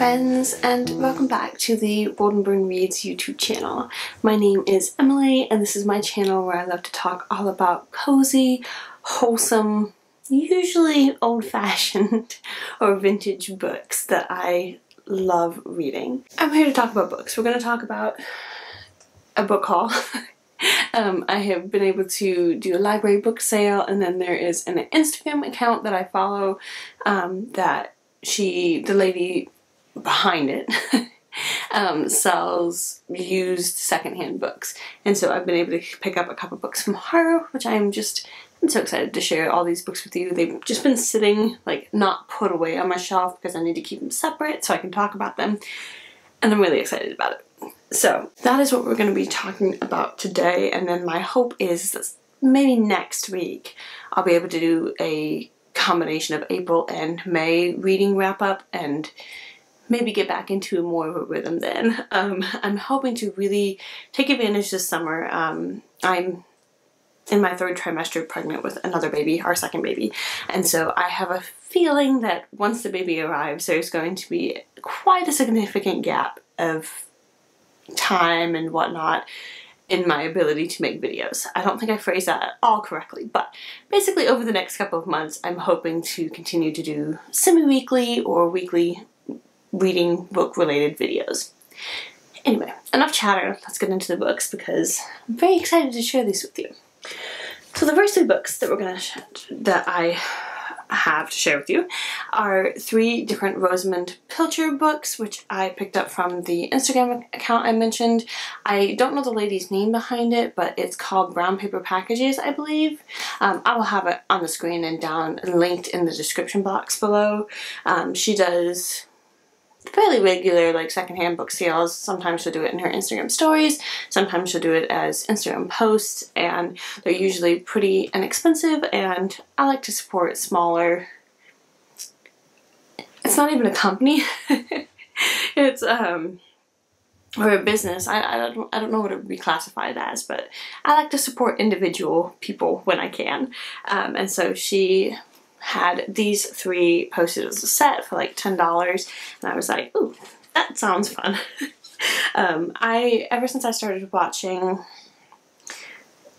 friends, and welcome back to the Bold & Burn Reads YouTube channel. My name is Emily, and this is my channel where I love to talk all about cozy, wholesome, usually old-fashioned or vintage books that I love reading. I'm here to talk about books. We're going to talk about a book haul. I have been able to do a library book sale, and then there is an Instagram account that I follow that the lady behind it sells used secondhand books, and so I've been able to pick up a couple books from her, which I'm so excited to share all these books with you. They've just been sitting, like, not put away on my shelf because I need to keep them separate so I can talk about them, and I'm really excited about it. So that is what we're going to be talking about today, and then my hope is that maybe next week I'll be able to do a combination of April and May reading wrap up and maybe get back into more of a rhythm then. I'm hoping to really take advantage this summer. I'm in my third trimester pregnant with another baby, our second baby, and so I have a feeling that once the baby arrives there's going to be quite a significant gap of time and whatnot in my ability to make videos. I don't think I phrased that at all correctly, but basically over the next couple of months I'm hoping to continue to do semi-weekly or weekly reading book related videos. Anyway, enough chatter, let's get into the books because I'm very excited to share these with you. So the first three books that I have to share with you are three different Rosamund Pilcher books, which I picked up from the Instagram account I mentioned. I don't know the lady's name behind it, but it's called Brown Paper Packages, I believe. I will have it on the screen and down and linked in the description box below. She does fairly regular, like, secondhand book sales. Sometimes she'll do it in her Instagram stories, sometimes she'll do it as Instagram posts, and they're usually pretty inexpensive, and I like to support smaller. It's not even a company. It's or a business. I don't know what it would be classified as, but I like to support individual people when I can. And so she had these three posted as a set for like $10, and I was like, ooh, that sounds fun. Ever since I started watching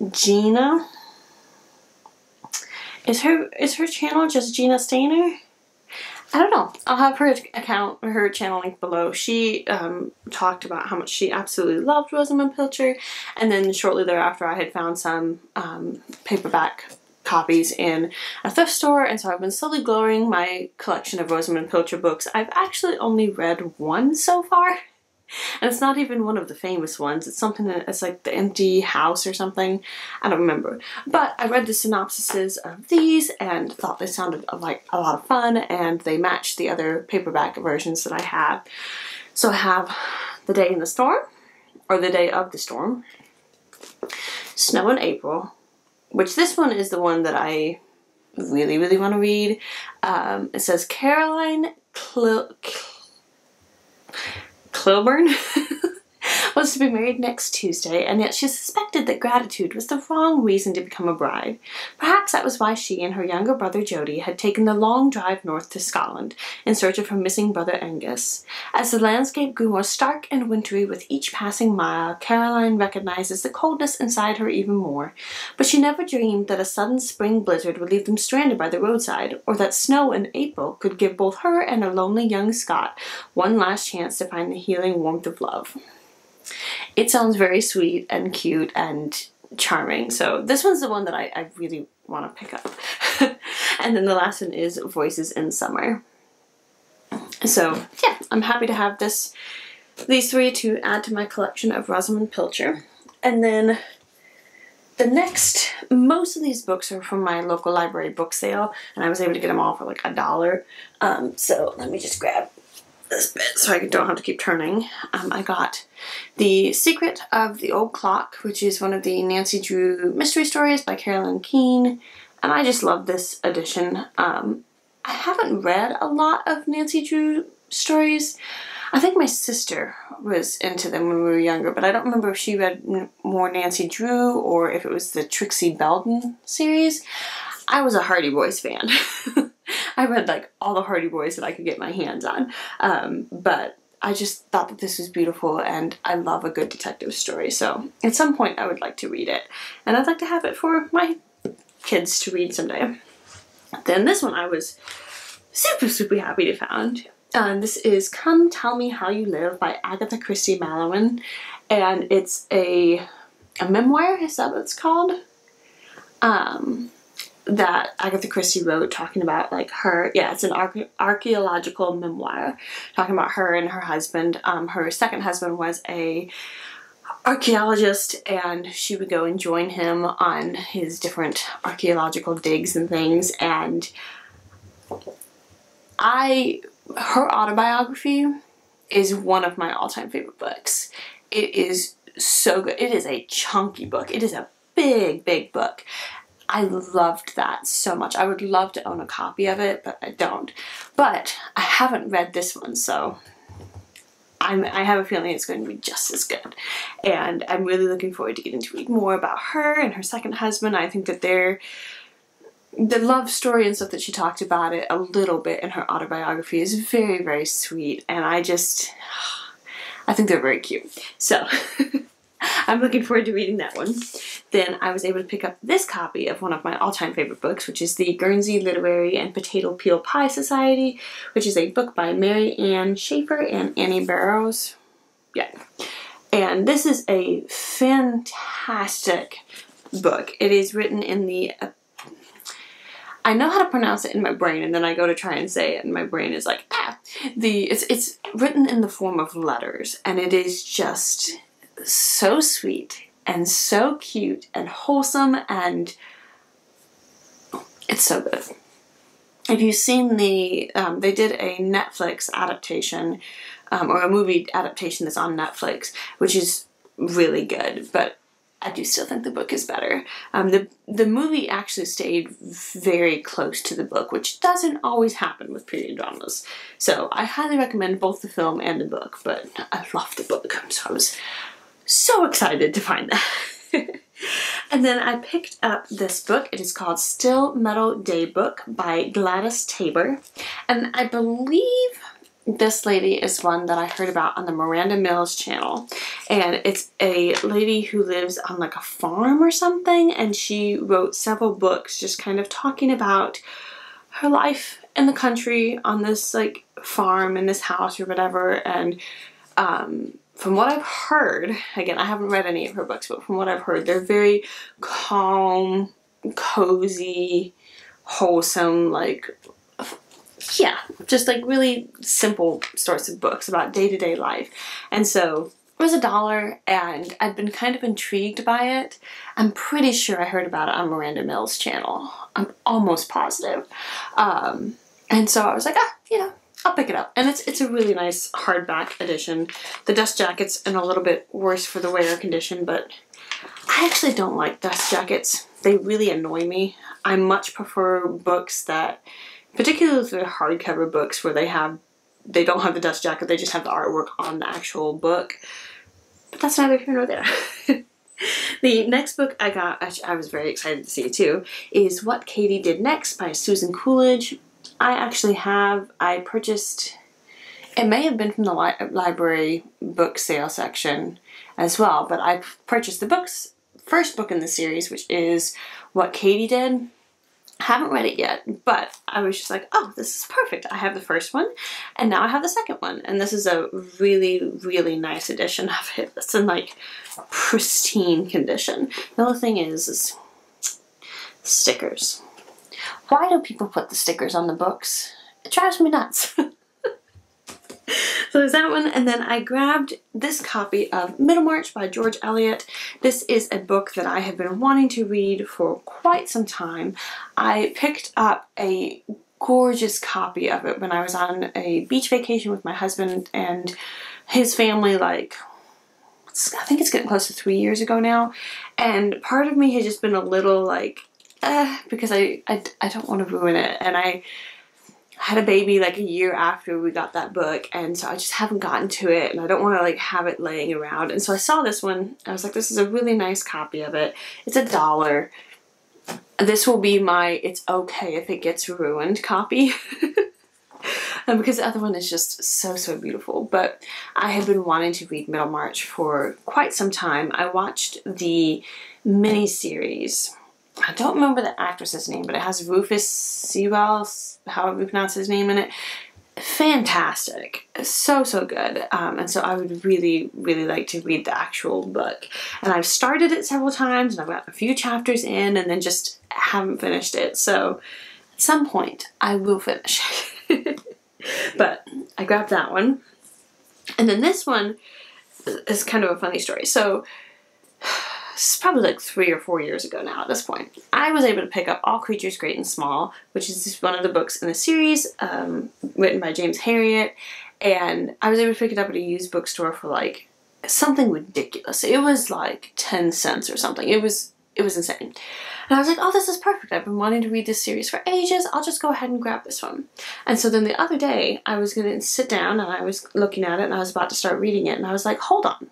Gina, is her channel just Gina Stanyer? I don't know. I'll have her account or her channel linked below. She talked about how much she absolutely loved Rosamund Pilcher, and then shortly thereafter I had found some paperback copies in a thrift store, and so I've been slowly growing my collection of Rosamund Pilcher books. I've actually only read one so far, and it's not even one of the famous ones. It's something that it's like The Empty House or something. I don't remember. But I read the synopsises of these and thought they sounded like a lot of fun, and they matched the other paperback versions that I have. So I have The Day in the Storm, or The Day of the Storm, Snow in April, which this one is the one that I really, really want to read. It says Caroline Kilburn was to be married next Tuesday, and yet she suspected that gratitude was the wrong reason to become a bride. Perhaps that was why she and her younger brother Jody had taken the long drive north to Scotland in search of her missing brother Angus. As the landscape grew more stark and wintry with each passing mile, Caroline recognizes the coldness inside her even more, but she never dreamed that a sudden spring blizzard would leave them stranded by the roadside, or that snow in April could give both her and a lonely young Scot one last chance to find the healing warmth of love. It sounds very sweet and cute and charming, so this one's the one that I really want to pick up. And then the last one is Voices in Summer. So yeah, I'm happy to have these three to add to my collection of Rosamund Pilcher. And then most of these books are from my local library book sale, and I was able to get them all for like $1. So let me just grab this bit so I don't have to keep turning. I got The Secret of the Old Clock, which is one of the Nancy Drew mystery stories by Carolyn Keene, and I just love this edition. I haven't read a lot of Nancy Drew stories. I think my sister was into them when we were younger, but I don't remember if she read more Nancy Drew or if it was the Trixie Belden series. I was a Hardy Boys fan. I read like all the Hardy Boys that I could get my hands on. But I just thought that this was beautiful, and I love a good detective story. So at some point I would like to read it, and I'd like to have it for my kids to read someday. Then this one I was super happy to find. This is Come Tell Me How You Live by Agatha Christie Mallowan, and it's a memoir, is that what it's called? That Agatha Christie wrote, talking about like her, yeah, it's an archaeological memoir talking about her and her husband. Her second husband was a archaeologist, and she would go and join him on his different archaeological digs and things, and her autobiography is one of my all-time favorite books. It is so good. It is a chunky book. It is a big book. I loved that so much. I would love to own a copy of it, but I don't. But I haven't read this one, so I have a feeling it's going to be just as good. And I'm really looking forward to getting to read more about her and her second husband. I think that the love story and stuff that she talked about it a little bit in her autobiography is very sweet, and I think they're very cute. So I'm looking forward to reading that one. Then I was able to pick up this copy of one of my all-time favorite books, which is the Guernsey Literary and Potato Peel Pie Society, which is a book by Mary Ann Schaefer and Annie Barrows. Yeah. And this is a fantastic book. It is written in the... I know how to pronounce it in my brain, and then I go to try and say it, and my brain is like, ah! It's written in the form of letters, and it is just so sweet and so cute and wholesome, and it's so good. If you've seen they did a Netflix adaptation, or a movie adaptation that's on Netflix, which is really good, but I do still think the book is better. The movie actually stayed very close to the book, which doesn't always happen with period dramas. So I highly recommend both the film and the book, but I love the book, so I was so excited to find that. And then I picked up this book. It is called Still Meadow Day Book by Gladys Tabor. And I believe this lady is one that I heard about on the Miranda Mills channel. And it's a lady who lives on like a farm or something, and she wrote several books just kind of talking about her life in the country on this like farm in this house or whatever. And from what I've heard, again, I haven't read any of her books, but from what I've heard, they're very calm, cozy, wholesome, like, yeah, just like really simple sorts of books about day-to-day life. And so it was $1, and I'd been kind of intrigued by it. I'm pretty sure I heard about it on Miranda Mills' channel. I'm almost positive. And so I was like, I'll pick it up. And it's a really nice hardback edition. The dust jacket's in a little bit worse for the wear condition, but I actually don't like dust jackets. They really annoy me. I much prefer books that, particularly the hardcover books where they don't have the dust jacket, they just have the artwork on the actual book. But that's neither here nor there. The next book I got, which I was very excited to see too, is What Katie Did Next by Susan Coolidge. I purchased, it may have been from the library book sale section as well, but I purchased the first book in the series, which is What Katie Did. I haven't read it yet, but I was just like, oh, this is perfect. I have the first one, and now I have the second one. And this is a really nice edition of it. It's in like pristine condition. The other thing is stickers. Why do people put the stickers on the books? It drives me nuts. So there's that one, and then I grabbed this copy of Middlemarch by George Eliot. This is a book that I have been wanting to read for quite some time. I picked up a gorgeous copy of it when I was on a beach vacation with my husband and his family, like, I think it's getting close to 3 years ago now. And part of me has just been a little like, because I don't want to ruin it. And I had a baby like a year after we got that book, and so I just haven't gotten to it, and I don't want to like have it laying around. And so I saw this one, I was like, this is a really nice copy of it. It's $1. this will be my it's okay if it gets ruined copy. Because the other one is just so beautiful. But I have been wanting to read Middlemarch for quite some time. I watched the mini-series. I don't remember the actress's name, but it has Rufus Sewell, however you pronounce his name, in it. Fantastic. So good. And so I would really like to read the actual book. And I've started it several times, and I've got a few chapters in, and then just haven't finished it. So at some point I will finish. But I grabbed that one. And then this one is kind of a funny story. So it's probably like 3 or 4 years ago now at this point. I was able to pick up All Creatures Great and Small, which is one of the books in the series, written by James Herriot. And I was able to pick it up at a used bookstore for like something ridiculous. It was like 10 cents or something. It was insane. And I was like, oh, this is perfect. I've been wanting to read this series for ages. I'll just go ahead and grab this one. And so then the other day, I was going to sit down and I was looking at it and I was about to start reading it. And I was like, hold on.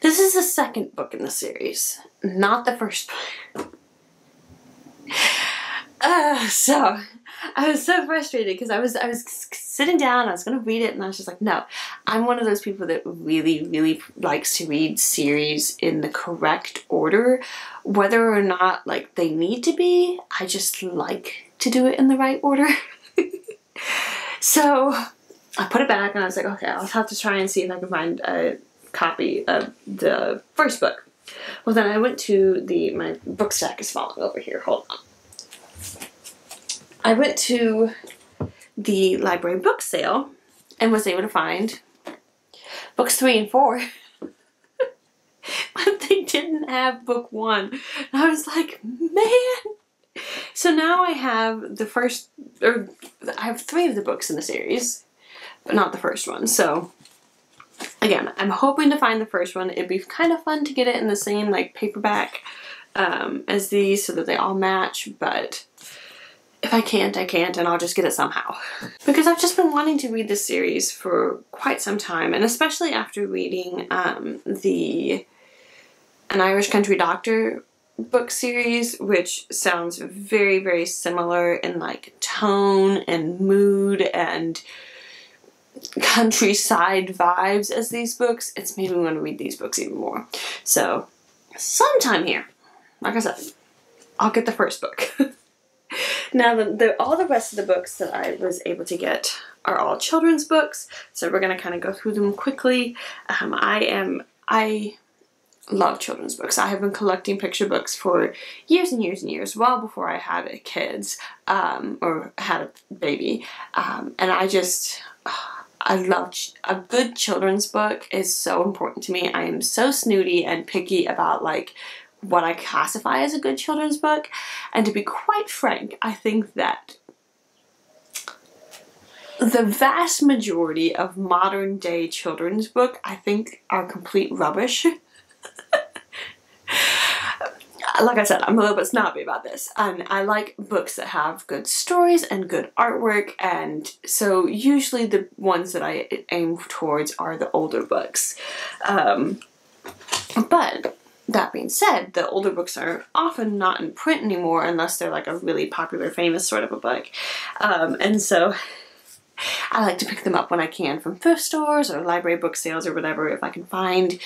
This is the second book in the series, not the first book. So I was so frustrated because I was sitting down, I was going to read it, and I was just like, no. I'm one of those people that really likes to read series in the correct order. Whether or not, like, they need to be, I just like to do it in the right order. So I put it back, and I was like, okay, I'll have to try and see if I can find a copy of the first book. Well, then I went to my book stack is falling over here. Hold on. I went to the library book sale and was able to find books 3 and 4. But they didn't have book 1. And I was like, man. So now I have I have 3 of the books in the series, but not the first one. So again, I'm hoping to find the first one. It'd be kind of fun to get it in the same like paperback as these so that they all match, but if I can't, I can't, and I'll just get it somehow. Because I've just been wanting to read this series for quite some time, and especially after reading An Irish Country Doctor book series, which sounds very similar in like tone and mood and countryside vibes as these books. It's made me want to read these books even more. So sometime here, like I said, I'll get the first book. Now, all the rest of the books that I was able to get are all children's books, so we're going to kind of go through them quickly. I love children's books. I have been collecting picture books for years and years, well before I had kids, or had a baby, and I love a good children's book is so important to me. I am so snooty and picky about like what I classify as a good children's book, and to be quite frank, I think that the vast majority of modern day children's book I think are complete rubbish. Like I said, I'm a little bit snobby about this, and I like books that have good stories and good artwork, and so usually the ones that I aim towards are the older books. But that being said, the older books are often not in print anymore unless they're like a really popular, famous sort of a book. And so I like to pick them up when I can from thrift stores or library book sales or whatever. If I can find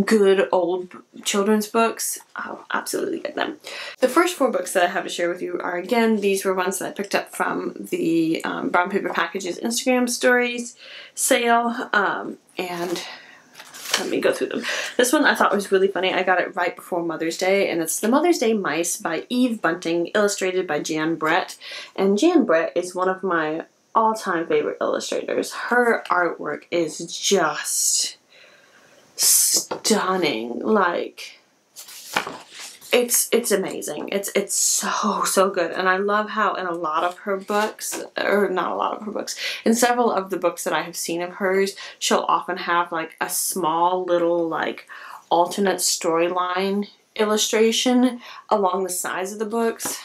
good old children's books, I'll absolutely get them. The first 4 books that I have to share with you are, again, these were ones that I picked up from the Brown Paper Packages Instagram stories sale, and let me go through them. This one I thought was really funny. I got it right before Mother's Day, and it's The Mother's Day Mice by Eve Bunting, illustrated by Jan Brett. And Jan Brett is one of my all-time favorite illustrators. Her artwork is just stunning. Like, it's amazing. It's so good. And I love how in a lot of her books, or not a lot of her books, in several of the books that I have seen of hers, she'll often have like a small little like alternate storyline illustration along the sides of the books.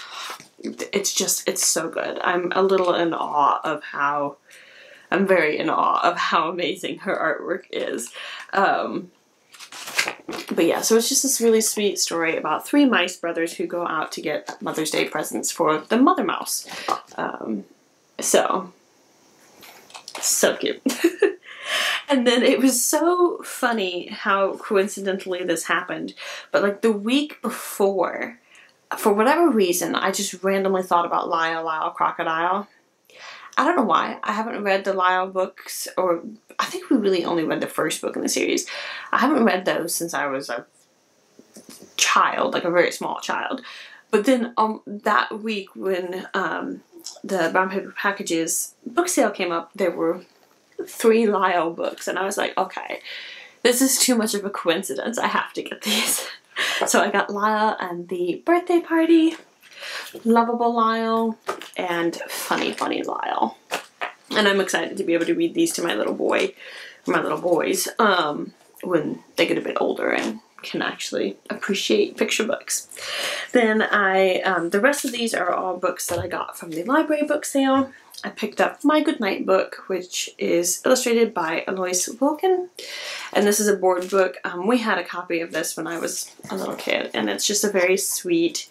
It's so good. I'm very in awe of how amazing her artwork is. But yeah, so it's just this really sweet story about 3 mice brothers who go out to get Mother's Day presents for the mother mouse. So cute. And then it was so funny how coincidentally this happened. But like the week before, for whatever reason, I just randomly thought about Lyle, Lyle, Crocodile. I don't know why. I haven't read the Lyle books, or I think we really only read the first book in the series. I haven't read those since I was a child, like a very small child. But then that week when the Brown Paper Packages book sale came up, there were 3 Lyle books, and I was like, okay, this is too much of a coincidence. I have to get these. So I got Lyle and the Birthday Party, Lovable Lyle, and Funny Lyle. And I'm excited to be able to read these to my little boy, or my little boys, when they get a bit older and can actually appreciate picture books. Then the rest of these are all books that I got from the library book sale. I picked up My Goodnight book, which is illustrated by Eloise Wilkin. And this is a board book. We had a copy of this when I was a little kid, and it's just a very sweet,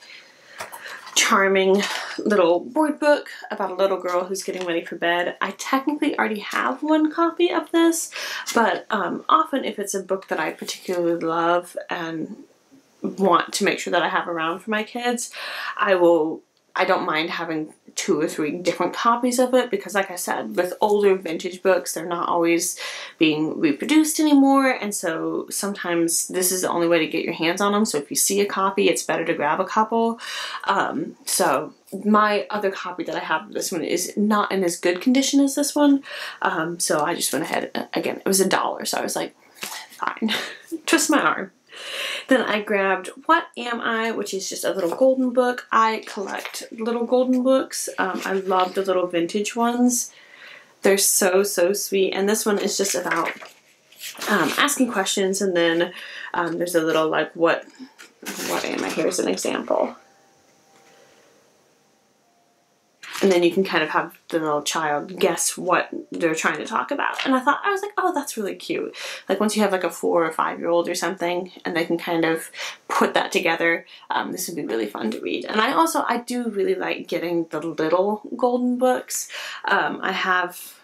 charming little board book about a little girl who's getting ready for bed. I technically already have 1 copy of this, but often if it's a book that I particularly love and want to make sure that I have around for my kids, I don't mind having 2 or 3 different copies of it, because like I said, with older vintage books, they're not always being reproduced anymore, and so sometimes this is the only way to get your hands on them. So if you see a copy, it's better to grab a couple. So my other copy that I have of this one is not in as good condition as this one. So I just went ahead, again, it was $1, so I was like, fine, twist my arm. Then I grabbed What Am I?, which is just a little golden book. I collect little golden books. I love the little vintage ones. They're so sweet. And this one is just about asking questions, and then there's a little like, what am I? Here's an example. And then you can kind of have the little child guess what they're trying to talk about. And I was like, oh, that's really cute. Like once you have like a 4 or 5-year-old or something, and they can kind of put that together, this would be really fun to read. And I do really like getting the little golden books. I have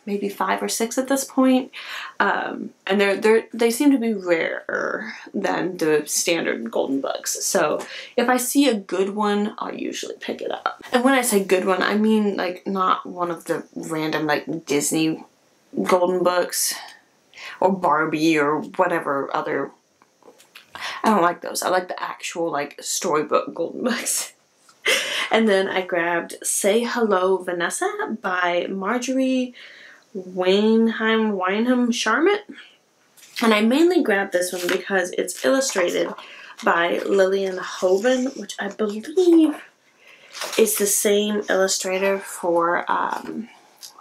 maybe 5 or 6 at this point. And they seem to be rarer than the standard golden books. So if I see a good one, I'll usually pick it up. And when I say good one, I mean like not one of the random like Disney golden books or Barbie or whatever other. I don't like those. I like the actual like storybook golden books. And then I grabbed Say Hello Vanessa by Marjorie Wynham Charmant. And I mainly grabbed this one because it's illustrated by Lillian Hoban, which I believe is the same illustrator for,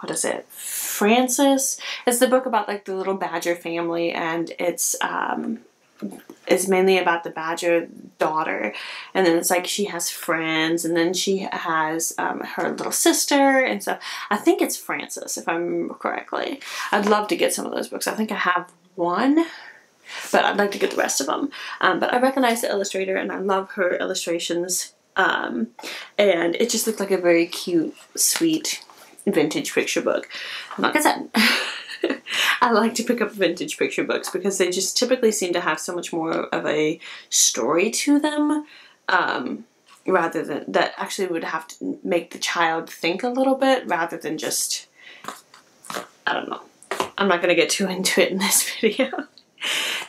what is it? Frances. It's the book about like the little badger family, and it's mainly about the badger daughter, and then it's like she has friends, and then she has her little sister, and so I think it's Frances, if I remember correctly. I'd love to get some of those books. I think I have 1, but I'd like to get the rest of them. But I recognize the illustrator, and I love her illustrations, and it just looked like a very cute, sweet, vintage picture book. And like I said, I like to pick up vintage picture books because they just typically seem to have so much more of a story to them, rather than that actually would have to make the child think a little bit rather than just, I don't know. I'm not going to get too into it in this video.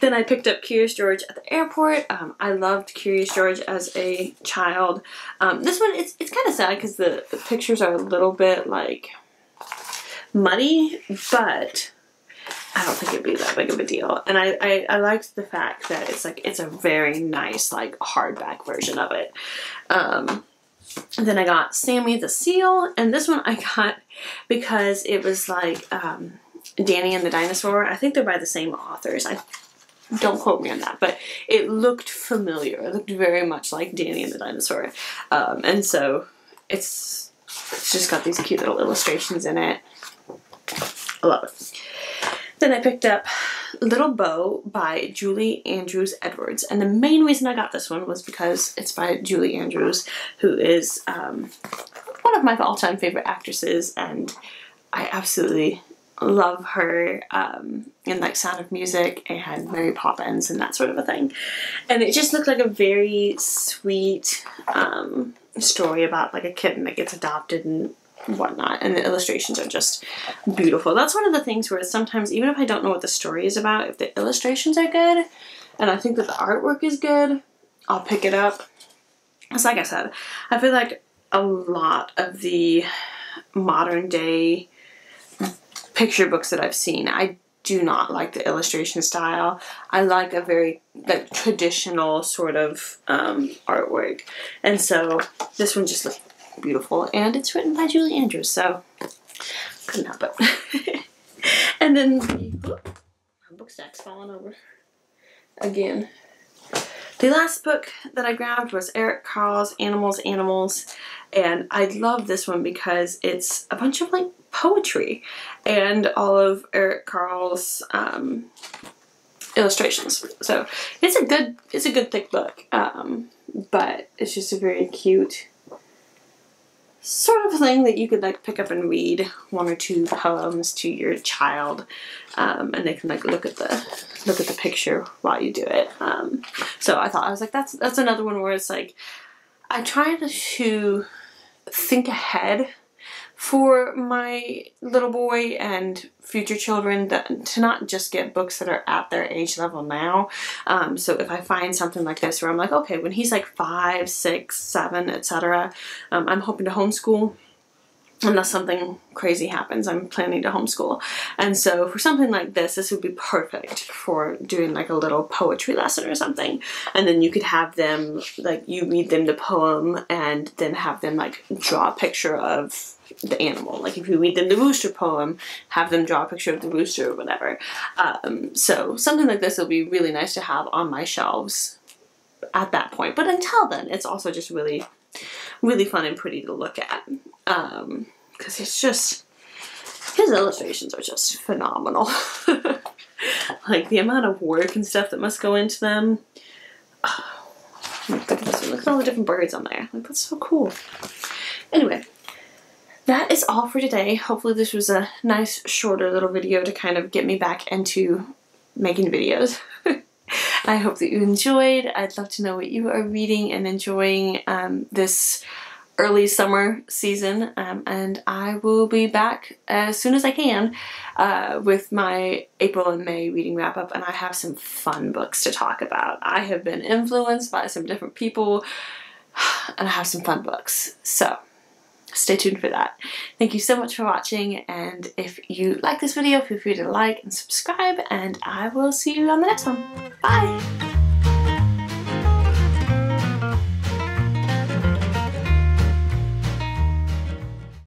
Then I picked up Curious George at the airport. I loved Curious George as a child. This one, it's kind of sad because the pictures are a little bit like muddy, but I don't think it'd be that big of a deal. And I liked the fact that it's a very nice like hardback version of it. Then I got Sammy the Seal, and this one I got because it was like Danny and the Dinosaur. I think they're by the same authors. Don't quote me on that, but it looked familiar. It looked very much like Danny and the Dinosaur. And so it's just got these cute little illustrations in it. I love it. Then I picked up Little Bow by Julie Andrews Edwards. And the main reason I got this one was because it's by Julie Andrews, who is one of my all-time favorite actresses, and I absolutely love her in like Sound of Music and Mary Poppins and that sort of a thing. And it just looked like a very sweet story about like a kitten that gets adopted and whatnot, and the illustrations are just beautiful. That's one of the things where sometimes, even if I don't know what the story is about, if the illustrations are good and I think that the artwork is good, I'll pick it up. It's like I said, I feel like a lot of the modern day picture books that I've seen, I do not like the illustration style. I like a very like traditional sort of artwork, and so this one just looked beautiful, and it's written by Julie Andrews, so couldn't help it. And then my book stack's falling over again. The last book that I grabbed was Eric Carle's Animals, Animals, and I love this one because it's a bunch of like poetry and all of Eric Carle's illustrations. So it's a good thick book, but it's just a very cute sort of thing that you could like pick up and read one or two poems to your child, and they can like look at the picture while you do it. So I was like, that's another one where it's like I try to think ahead for my little boy and future children, to not just get books that are at their age level now. So if I find something like this where I'm like, okay, when he's like 5, 6, 7, etc., I'm hoping to homeschool. Unless something crazy happens, I'm planning to homeschool. And so for something like this would be perfect for doing like a little poetry lesson or something. And then you could have them, like, you read them the poem and then have them like draw a picture of the animal. Like if you read them the rooster poem, have them draw a picture of the rooster or whatever. So something like this will be really nice to have on my shelves at that point. But until then, it's also just really, really fun and pretty to look at. Because it's just, his illustrations are just phenomenal. Like the amount of work and stuff that must go into them. Oh my goodness, look at all the different birds on there. Like, that's so cool. Anyway, that is all for today. Hopefully this was a nice shorter little video to kind of get me back into making videos. I hope that you enjoyed. I'd love to know what you are reading and enjoying this early summer season, and I will be back as soon as I can with my April and May reading wrap up, and I have some fun books to talk about. I have been influenced by some different people, and I have some fun books, so stay tuned for that. Thank you so much for watching, and if you like this video, feel free to like and subscribe, and I will see you on the next one. Bye!